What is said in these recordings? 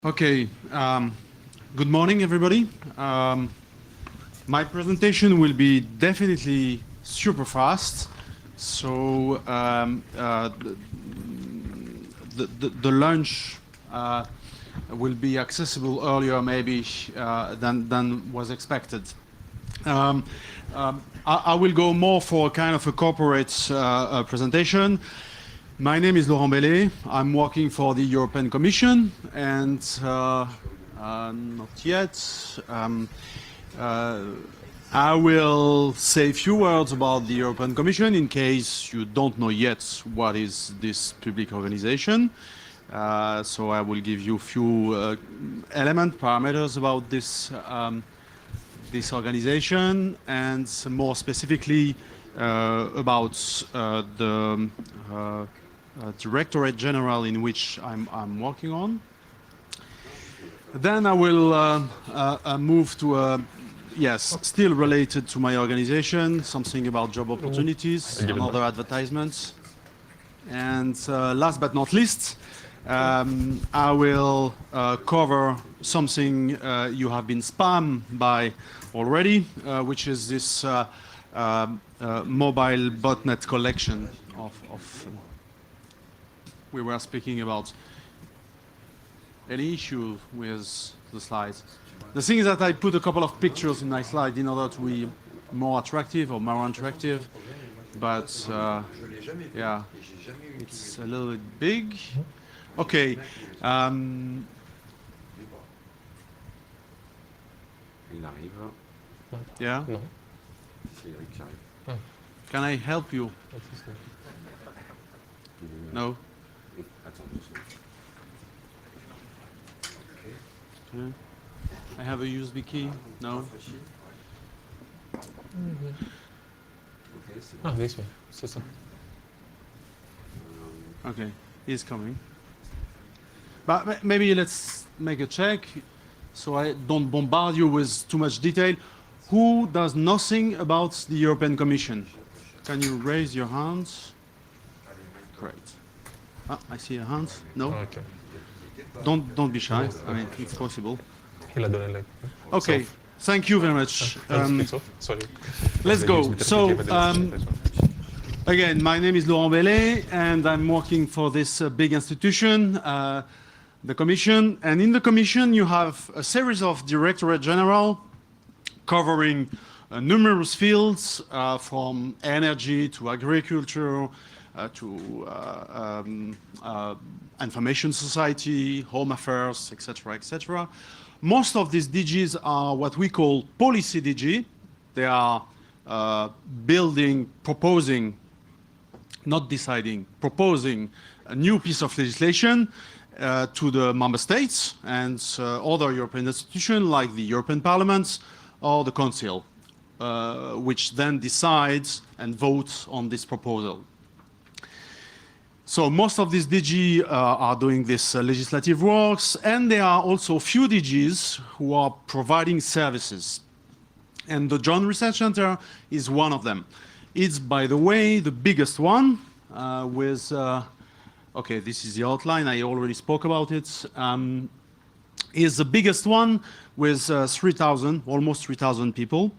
Okay, good morning, everybody. My presentation will be definitely super fast, so the lunch will be accessible earlier, maybe than was expected. I will go more for a kind of a corporate presentation. My name is Laurent Bellet. I'm working for the European Commission, and not yet. I will say a few words about the European Commission in case you don't know yet what is this public organization. So I will give you a few parameters about this this organization, and more specifically about the Directorate General in which I'm working on. Then I will move to yes, still related to my organization, something about job opportunities and other advertisements. And last but not least, I will cover something you have been spammed by already, which is this mobile botnet collection of we were speaking about any issue with the slides. The thing is that I put a couple of pictures in my slide in order to be more attractive or more interactive, but yeah, it's a little bit big. Okay. Yeah. Can I help you? No. Yeah. I have a USB key. No. Ah, this way. C'est ça. Okay, he's coming. But maybe let's make a check so I don't bombard you with too much detail. Who does nothing about the European Commission? Can you raise your hands? Great. Ah, I see your hands. No? Okay. Don't be shy. I mean, it's possible. Il a donné like. Okay. Thank you very much. It's off. Sorry. Let's go. So, again, my name is Laurent Bellet, and I'm working for this big institution, the Commission. And in the Commission, you have a series of Directorate General covering numerous fields, from energy to agriculture, to information society, home affairs, etc., etc. Most of these DGs are what we call policy DG. They are proposing, not deciding, proposing a new piece of legislation to the member states and other European institutions like the European Parliament or the Council, which then decides and votes on this proposal. So most of these DG are doing this legislative works, and there are also few DGs who are providing services. And the Joint Research Center is one of them. It's, by the way, the biggest one with, okay, this is the outline, I already spoke about it. Is the biggest one with 3,000, almost 3,000 people.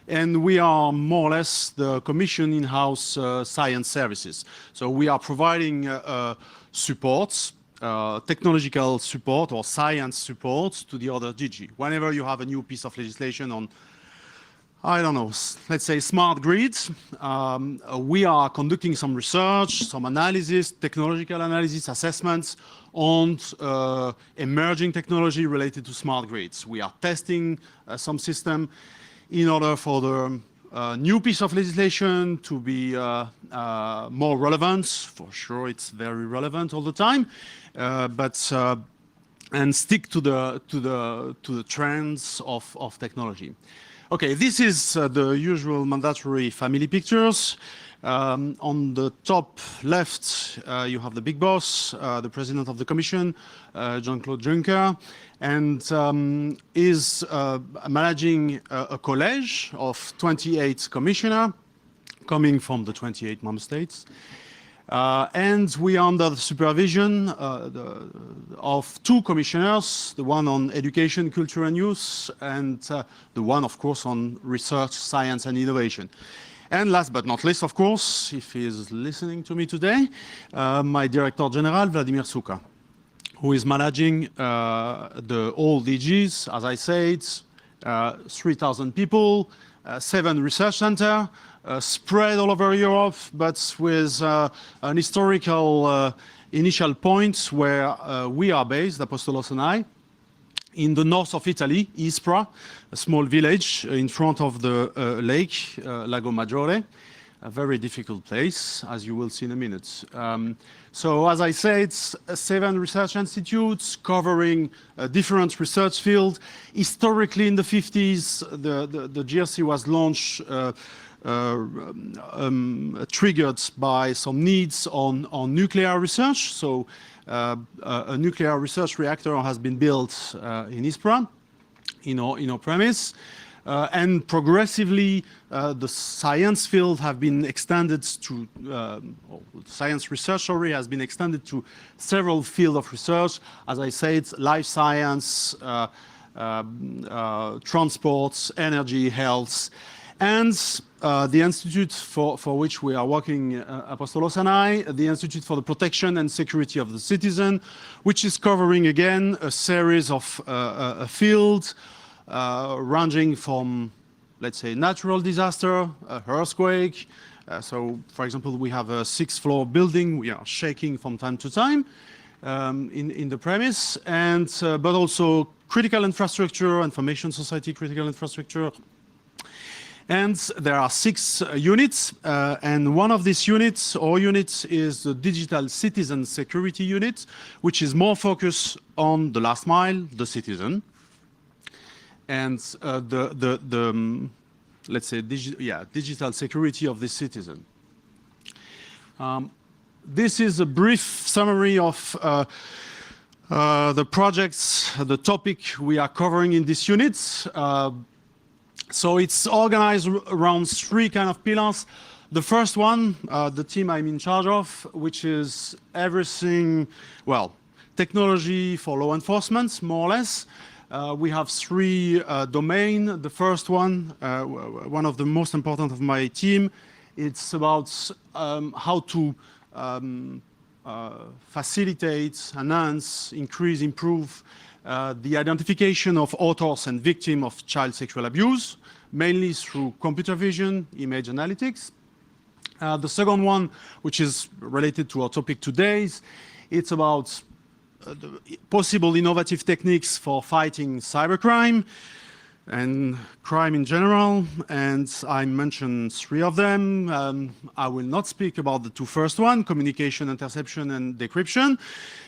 And we are more or less the Commission in-house science services. So we are providing supports, technological support or science support to the other DG. Whenever you have a new piece of legislation on, I don't know, let's say smart grids, we are conducting some research, some analysis, technological analysis, assessments on emerging technology related to smart grids. We are testing some system in order for the new piece of legislation to be more relevant. For sure, it's very relevant all the time, and stick to the trends of technology. Okay, this is the usual mandatory family pictures. On the top left, you have the big boss, the president of the Commission, Jean-Claude Juncker, and is managing a college of 28 commissioners coming from the 28 member states. And we are under the supervision of two commissioners, the one on education, culture and youth, and the one, of course, on research, science and innovation. And last but not least, of course, if he is listening to me today, my Director General, Vladimir Suka, who is managing the all DGs, as I said, 3,000 people, 7 research centers, spread all over Europe, but with an historical initial point where we are based, Apostolos and I, in the north of Italy, Ispra, a small village in front of the lake, Lago Maggiore, a very difficult place, as you will see in a minute. So as I said, 7 research institutes covering different research fields. Historically, in the 50s, the GRC was launched triggered by some needs on nuclear research. So a nuclear research reactor has been built in Ispra, in our premise. And progressively, the science field have been extended to, science research already has been extended to several fields of research. As I said, life science, transports, energy, health. And the institute for which we are working, Apostolos and I, the Institute for the Protection and Security of the Citizen, which is covering, again, a series of fields, ranging from, let's say, natural disaster, earthquake. So, for example, we have a 6th-floor building. We are shaking from time to time in the premise, and but also critical infrastructure, information society, critical infrastructure. And there are 6 units, and one of these units, or units, is the Digital Citizen Security Unit, which is more focused on the last mile, the citizen. And let's say, digital security of the citizen. This is a brief summary of the projects, the topic we are covering in this unit. So it's organized around 3 kind of pillars. The first one, the team I'm in charge of, which is everything, well, technology for law enforcement, more or less. We have 3 domains. The first one, one of the most important of my team, it's about how to facilitate, enhance, increase, improve the identification of authors and victims of child sexual abuse, mainly through computer vision, image analytics. The second one, which is related to our topic today, it's about possible innovative techniques for fighting cybercrime and crime in general, and I mentioned 3 of them. I will not speak about the 2 first ones, communication, interception, and decryption,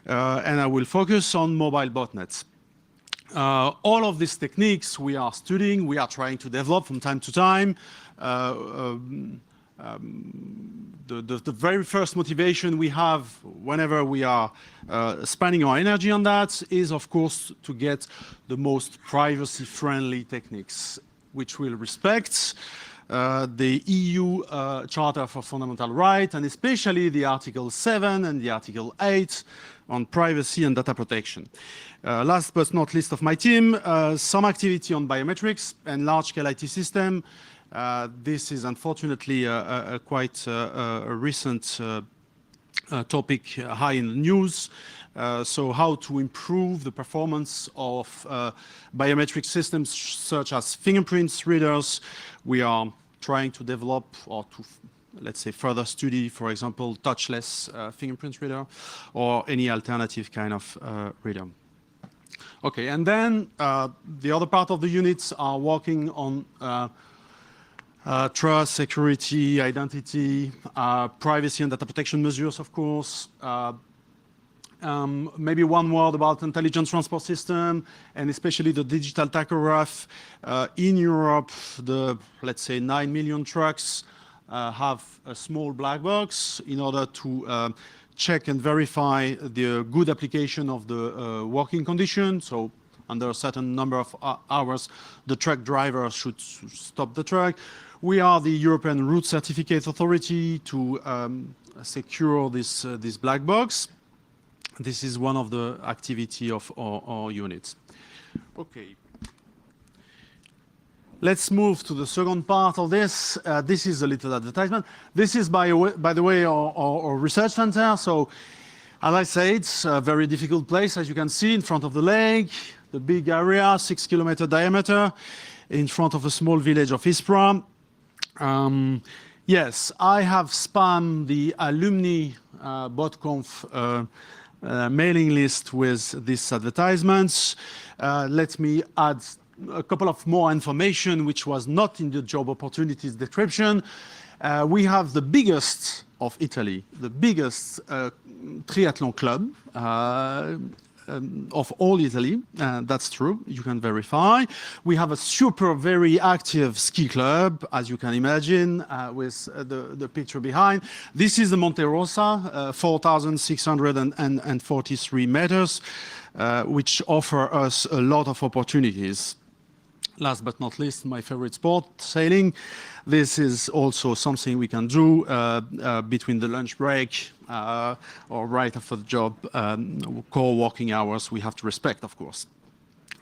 and I will focus on mobile botnets. All of these techniques we are studying, we are trying to develop from time to time. The very first motivation we have whenever we are spending our energy on that is, of course, to get the most privacy-friendly techniques, which will respect the EU Charter for Fundamental Rights, and especially the Article 7 and the Article 8 on privacy and data protection. Last but not least of my team, some activity on biometrics and large-scale IT system. This is unfortunately a quite recent topic high in the news. So how to improve the performance of biometric systems such as fingerprints readers. We are trying to develop or to, let's say, further study, for example, touchless fingerprint reader or any alternative kind of reader. Okay, and then the other part of the units are working on trust, security, identity, privacy and data protection measures, of course. Maybe one word about intelligent transport system and especially the digital tachograph. In Europe, the, let's say, 9 million trucks have a small black box in order to check and verify the good application of the working condition. So under a certain number of hours, the truck driver should stop the truck. We are the European Route Certificate Authority to secure this black box. This is one of the activity of our units. Okay. Let's move to the second part of this. This is a little advertisement. This is, by the way, our research center. So, as I say, it's a very difficult place, as you can see, in front of the lake, the big area, 6-kilometer diameter, in front of a small village of Ispra. Yes, I have spammed the alumni BotConf mailing list with these advertisements. Let me add a couple of more information which was not in the job opportunities description. We have the biggest of Italy, the biggest triathlon club of all Italy. That's true, you can verify. We have a very active ski club, as you can imagine, with the picture behind. This is the Monte Rosa, 4,643 meters, which offer us a lot of opportunities. Last but not least, my favorite sport, sailing. This is also something we can do between the lunch break or right after the job, core working hours we have to respect, of course.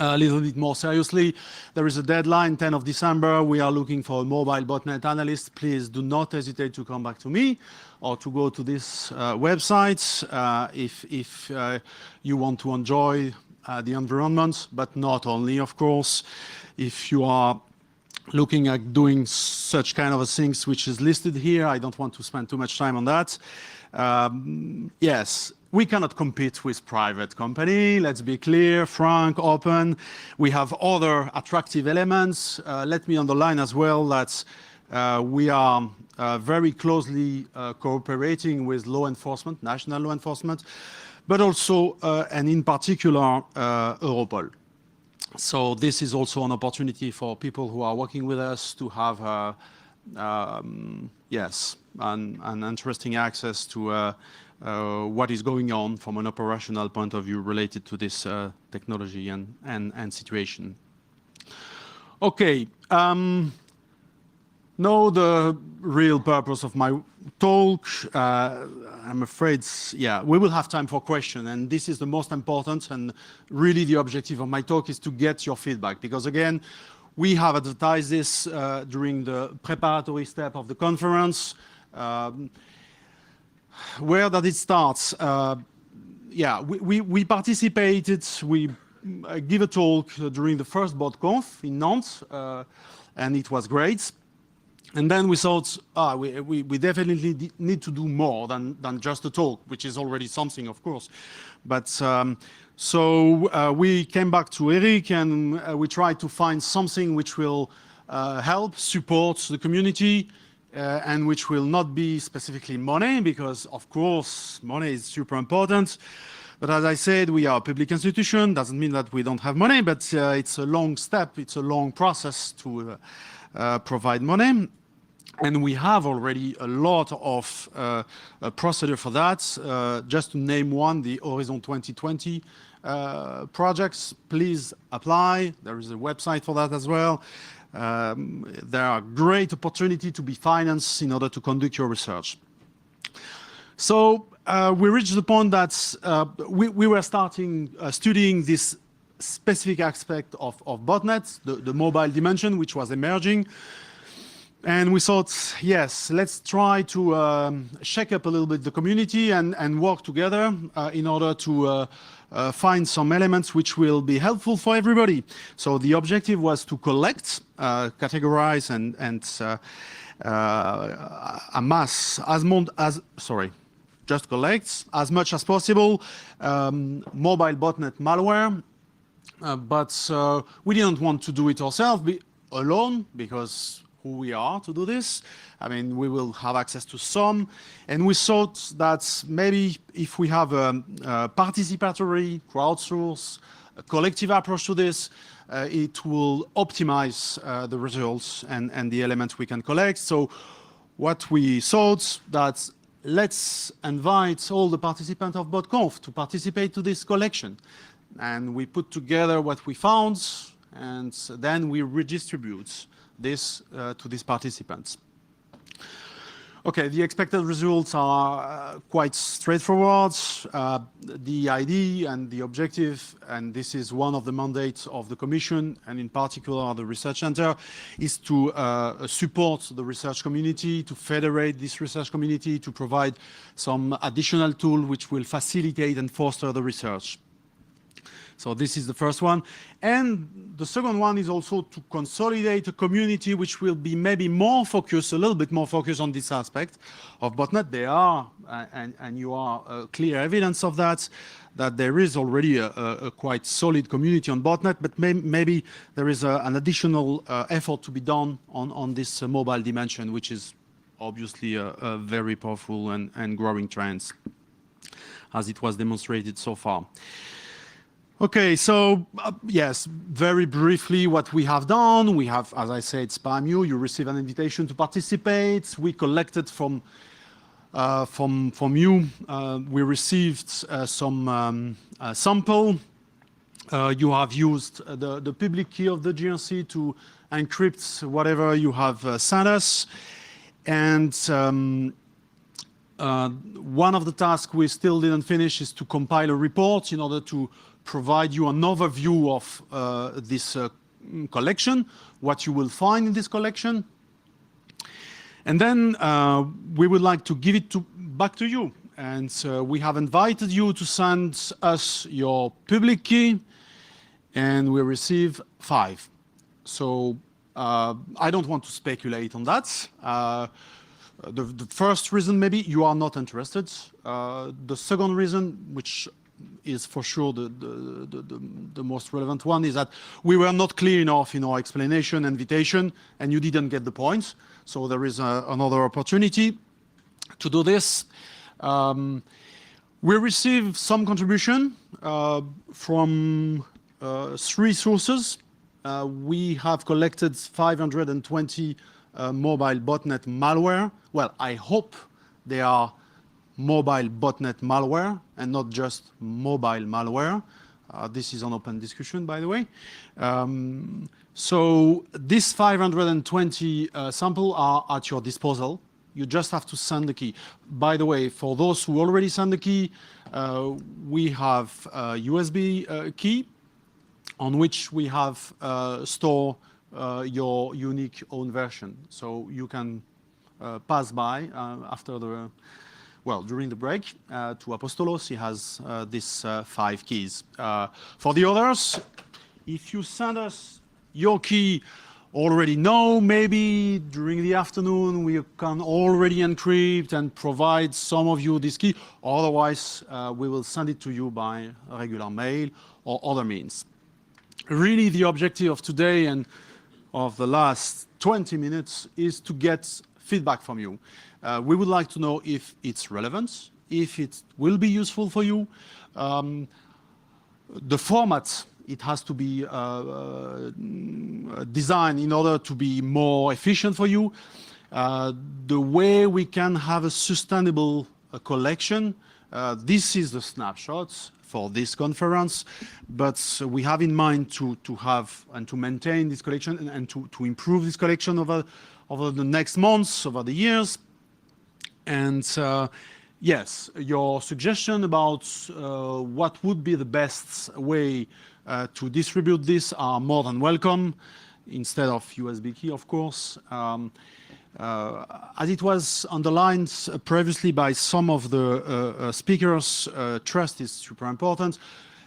A little bit more seriously, there is a deadline, 10th of December. We are looking for a mobile botnet analyst. Please do not hesitate to come back to me or to go to this website if you want to enjoy the environment, but not only, of course. If you are looking at doing such kind of things which is listed here, I don't want to spend too much time on that. Yes, we cannot compete with private company. Let's be clear, frank, open. We have other attractive elements. Let me underline as well that we are very closely cooperating with law enforcement, national law enforcement, but also, and in particular, Europol. So this is also an opportunity for people who are working with us to have, yes, an interesting access to what is going on from an operational point of view related to this technology and situation. Okay. Now the real purpose of my talk, I'm afraid, yeah, we will have time for questions, and this is the most important, and really the objective of my talk is to get your feedback, because again, we have advertised this during the preparatory step of the conference. Where does it start? Yeah, we participated, we give a talk during the first BotConf in Nantes, and it was great. And then we thought, we definitely need to do more than just a talk, which is already something, of course. But so we came back to Eric and we tried to find something which will help support the community and which will not be specifically money, because of course money is super important. But as I said, we are a public institution. Doesn't mean that we don't have money, but it's a long step. It's a long process to provide money. And we have already a lot of procedure for that. Just to name one, the Horizon 2020 projects, please apply. There is a website for that as well. There are great opportunities to be financed in order to conduct your research. So we reached the point that we were starting studying this specific aspect of botnets, the mobile dimension, which was emerging. And we thought, yes, let's try to shake up a little bit the community and work together in order to find some elements which will be helpful for everybody. So the objective was to collect, categorize, and amass just collect as much as possible mobile botnet malware. But we didn't want to do it ourselves alone, because who we are to do this. I mean, we will have access to some. And we thought that maybe if we have a participatory, crowdsource, a collective approach to this, it will optimize the results and the elements we can collect. So what we thought that let's invite all the participants of BotConf to participate to this collection. And we put together what we found, and then we redistribute this to these participants. Okay, the expected results are quite straightforward. The ID and the objective, and this is one of the mandates of the Commission, and in particular the Research Center, is to support the research community, to federate this research community, to provide some additional tool which will facilitate and foster the research. So this is the first one. And the second one is also to consolidate a community which will be maybe more focused, a little bit more focused on this aspect of botnet. They are, and you are clear evidence of that there is already a quite solid community on botnet, but maybe there is an additional effort to be done on this mobile dimension, which is obviously a very powerful and growing trend, as it was demonstrated so far. Okay, so yes, very briefly what we have done, we have, as I said, spam you receive an invitation to participate. We collected from you, we received some sample. You have used the public key of the GRC to encrypt whatever you have sent us. And one of the tasks we still didn't finish is to compile a report in order to provide you an overview of this collection, what you will find in this collection. And then we would like to give it back to you. And we have invited you to send us your public key, and we receive 5. So I don't want to speculate on that. The first reason, maybe you are not interested. The second reason, which is for sure the most relevant one, is that we were not clear enough in our explanation, invitation, and you didn't get the points. So there is another opportunity to do this. We received some contribution from 3 sources. We have collected 520 mobile botnet malware. Well, I hope they are mobile botnet malware and not just mobile malware. This is an open discussion, by the way. So this 520 sample are at your disposal. You just have to send the key. By the way, for those who already sent the key, we have a USB key on which we have store your unique own version. So you can pass by after the, well, during the break to Apostolos. He has these 5 keys. For the others, if you send us your key already know, maybe during the afternoon we can already encrypt and provide some of you this key. Otherwise, we will send it to you by regular mail or other means. Really, the objective of today and of the last 20 minutes is to get feedback from you. We would like to know if it's relevant, if it will be useful for you. The format, it has to be designed in order to be more efficient for you. The way we can have a sustainable collection, this is the snapshots for this conference, but we have in mind to have and to maintain this collection and to improve this collection over the next months, over the years. And yes, your suggestion about what would be the best way to distribute this are more than welcome, instead of USB key, of course. As it was underlined previously by some of the speakers, trust is super important.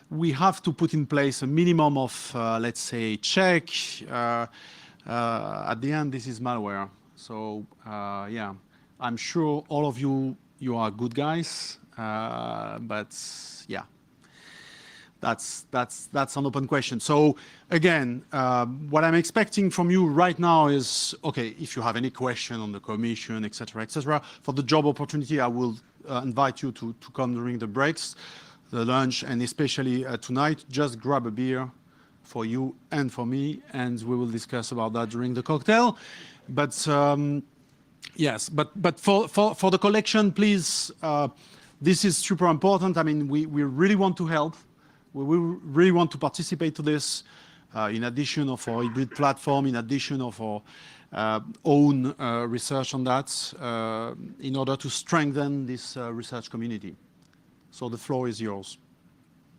We have to put in place a minimum of, let's say, check. At the end, this is malware. So, yeah, I'm sure all of you are good guys, but yeah. That's an open question. So again, what I'm expecting from you right now is, okay, if you have any question on the commission, etc., etc., for the job opportunity, I will invite you to come during the breaks, the lunch, and especially tonight, just grab a beer for you and for me, and we will discuss about that during the cocktail. But yes, but for the collection, please, this is super important. I mean, we really want to help. We really want to participate to this. in addition of our hybrid platform, in addition of our own research on that, in order to strengthen this research community. So the floor is yours.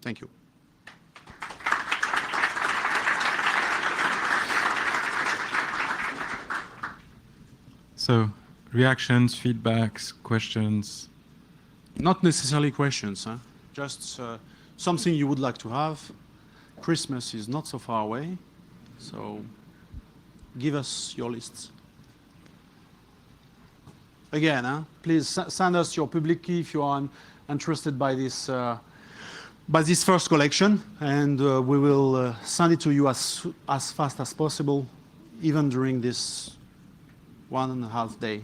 Thank you. So, reactions, feedbacks, questions. Not necessarily questions, huh? Just something you would like to have. Christmas is not so far away, so give us your lists. Again, please send us your public key if you are interested by this first collection, and we will send it to you as fast as possible, even during this 1.5 day.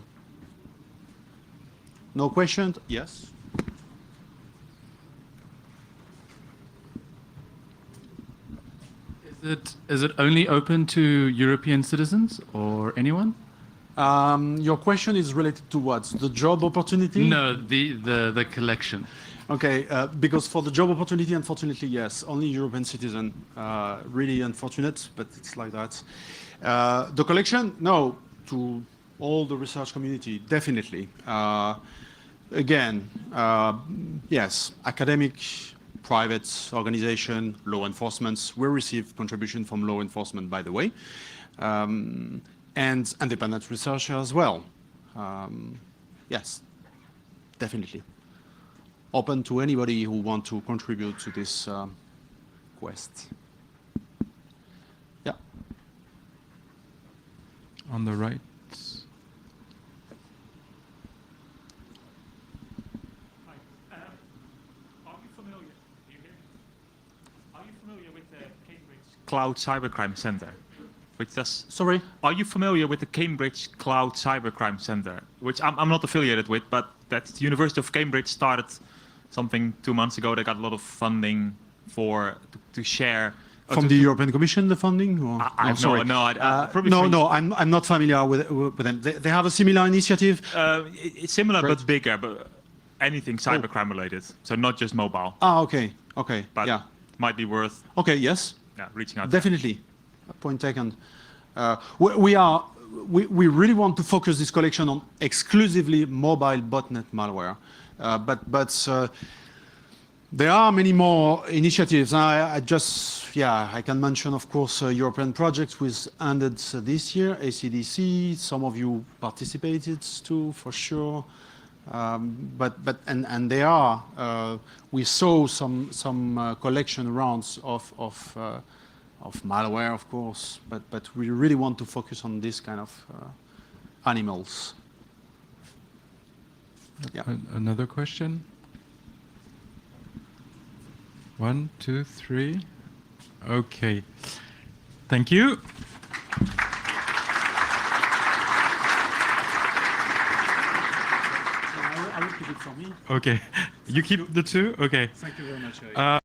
No questions? Yes. Is it only open to European citizens or anyone? Your question is related to what? The job opportunity? No, the collection. Okay, because for the job opportunity, unfortunately, yes, only European citizen. Really unfortunate, but it's like that. The collection, no, to all the research community, definitely. Again, yes, academic, private organization, law enforcement. We receive contribution from law enforcement, by the way, and independent researcher as well. Yes, definitely. Open to anybody who want to contribute to this quest. Yeah. On the right. Cloud Cybercrime Center, which does. Sorry? Are you familiar with the Cambridge Cloud Cybercrime Center, which I'm not affiliated with, but that's the University of Cambridge started something 2 months ago. They got a lot of funding to share. From the European Commission, the funding? Or? I'm not familiar with them. They have a similar initiative? It's similar Great. but bigger, but anything cybercrime related. So not just mobile. Ah, okay, okay, But yeah. might be worth Okay, yes. reaching out. Definitely. Point taken. We really want to focus this collection on exclusively mobile botnet malware. But there are many more initiatives. I can mention, of course, European projects which ended this year, ACDC. Some of you participated too, for sure. And there are, we saw some collection rounds of malware, of course, but we really want to focus on this kind of animals. Yeah. Another question? 1, 2, 3. Okay. Thank you. I will keep it for me. Okay. You keep the two? Okay. Thank you very much.